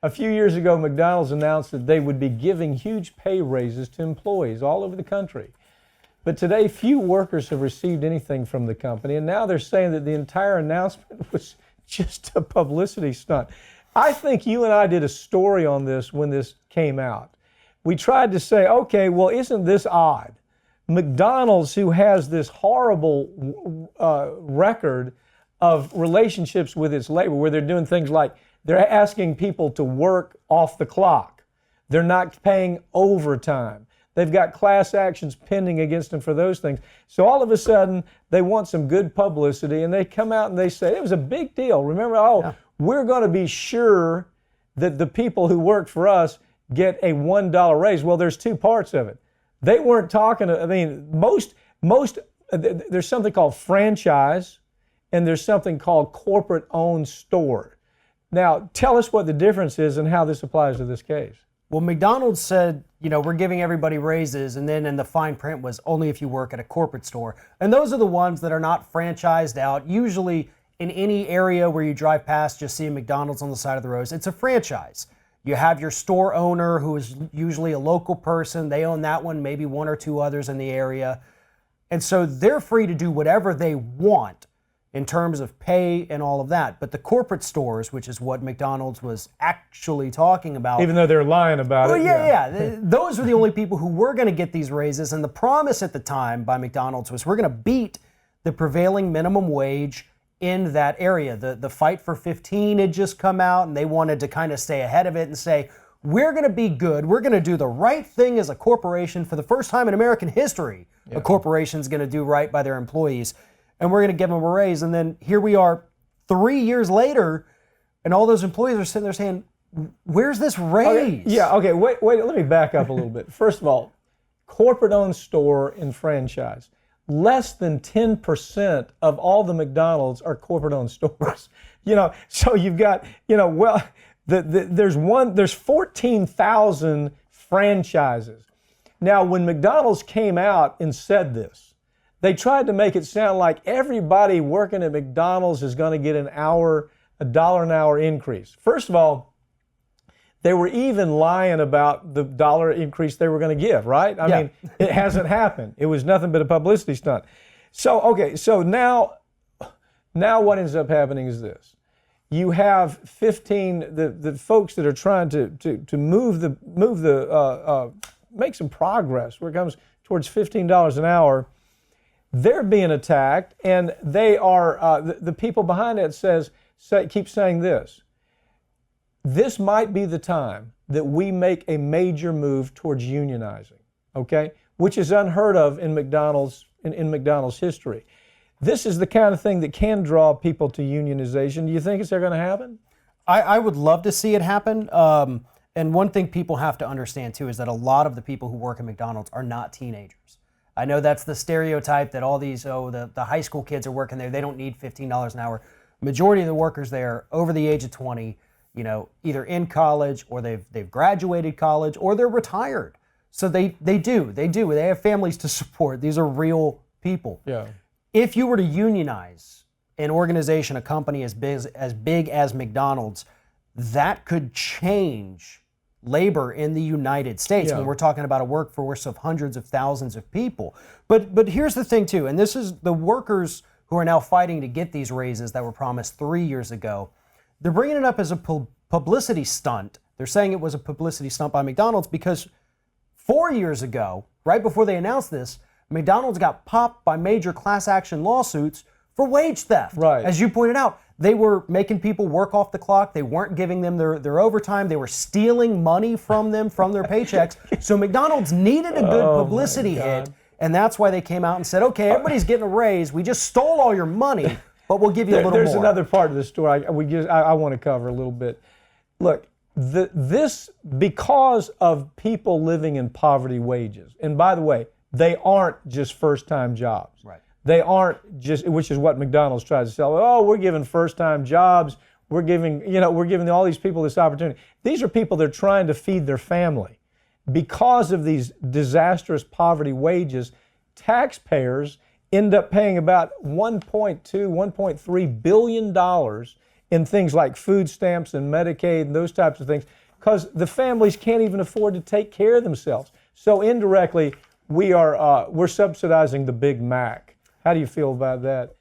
A few years ago, McDonald's announced that they would be giving huge pay raises to employees all over the country. But today, few workers have received anything from the company, and now they're saying that the entire announcement was just a publicity stunt. I think you and I did a story on this when this came out. We tried to say, okay, well, isn't this odd? McDonald's, who has this horrible record of relationships with its labor, where they're doing things like they're asking people to work off the clock. They're not paying overtime. They've got class actions pending against them for those things. So all of a sudden, they want some good publicity, and they come out and they say, it was a big deal. Remember, we're going to be sure that the people who work for us get a $1 raise. Well, there's two parts of it. They weren't talking, there's something called franchise, and there's something called corporate-owned store. Now, tell us what the difference is and how this applies to this case. Well, McDonald's said, we're giving everybody raises, and then in the fine print was only if you work at a corporate store. And those are the ones that are not franchised out. Usually in any area where you drive past, just see a McDonald's on the side of the road. It's a franchise. You have your store owner, who is usually a local person. They own that one, maybe one or two others in the area. And so they're free to do whatever they want in terms of pay and all of that. But the corporate stores, which is what McDonald's was actually talking about. Even though they're lying about it. Yeah. Those were the only people who were going to get these raises. And the promise at the time by McDonald's was, we're going to beat the prevailing minimum wage in that area. The Fight for 15 had just come out, and they wanted to kind of stay ahead of it and say, we're going to be good. We're going to do the right thing as a corporation. For the first time in American history, a corporation's going to do right by their employees. And we're going to give them a raise. And then here we are 3 years later, and all those employees are sitting there saying, where's this raise? Okay, wait, let me back up a little bit. First of all, corporate-owned store and franchise. Less than 10% of all the McDonald's are corporate-owned stores. So you've got, there's 14,000 franchises. Now, when McDonald's came out and said this, they tried to make it sound like everybody working at McDonald's is going to get a $1 an hour increase. First of all, they were even lying about the dollar increase they were going to give, right? I mean, it hasn't happened. It was nothing but a publicity stunt. So now what ends up happening is this. You have 15, the folks that are trying to make some progress where it comes towards $15 an hour. They're being attacked, and they are, the people behind it keep saying this. This might be the time that we make a major move towards unionizing, okay? Which is unheard of in McDonald's history. This is the kind of thing that can draw people to unionization. Do you think it's going to happen? I would love to see it happen. And one thing people have to understand too is that a lot of the people who work at McDonald's are not teenagers. I know that's the stereotype that all these, the high school kids are working there. They don't need $15 an hour. Majority of the workers there are over the age of 20, either in college or they've graduated college or they're retired. So they do. They have families to support. These are real people. Yeah. If you were to unionize an organization, a company as big as McDonald's, that could change labor in the United States when we're talking about a workforce of hundreds of thousands of people. But here's the thing too, and this is the workers who are now fighting to get these raises that were promised 3 years ago. They're bringing it up as a publicity stunt. They're saying it was a publicity stunt by McDonald's because 4 years ago, right before they announced this, McDonald's got popped by major class action lawsuits for wage theft. Right. As you pointed out, they were making people work off the clock. They weren't giving them their overtime. They were stealing money from them, from their paychecks. So McDonald's needed a good publicity hit, and that's why they came out and said, okay, everybody's getting a raise. We just stole all your money, but we'll give you a little more. There's another part of the story I want to cover a little bit. Look, this because of people living in poverty wages, and by the way, they aren't just first-time jobs. Right. They aren't just, which is what McDonald's tries to sell. Oh, we're giving first-time jobs. We're giving all these people this opportunity. These are people that are trying to feed their family. Because of these disastrous poverty wages, taxpayers end up paying about $1.2, $1.3 billion in things like food stamps and Medicaid and those types of things, because the families can't even afford to take care of themselves. So indirectly, we're subsidizing the Big Mac. How do you feel about that?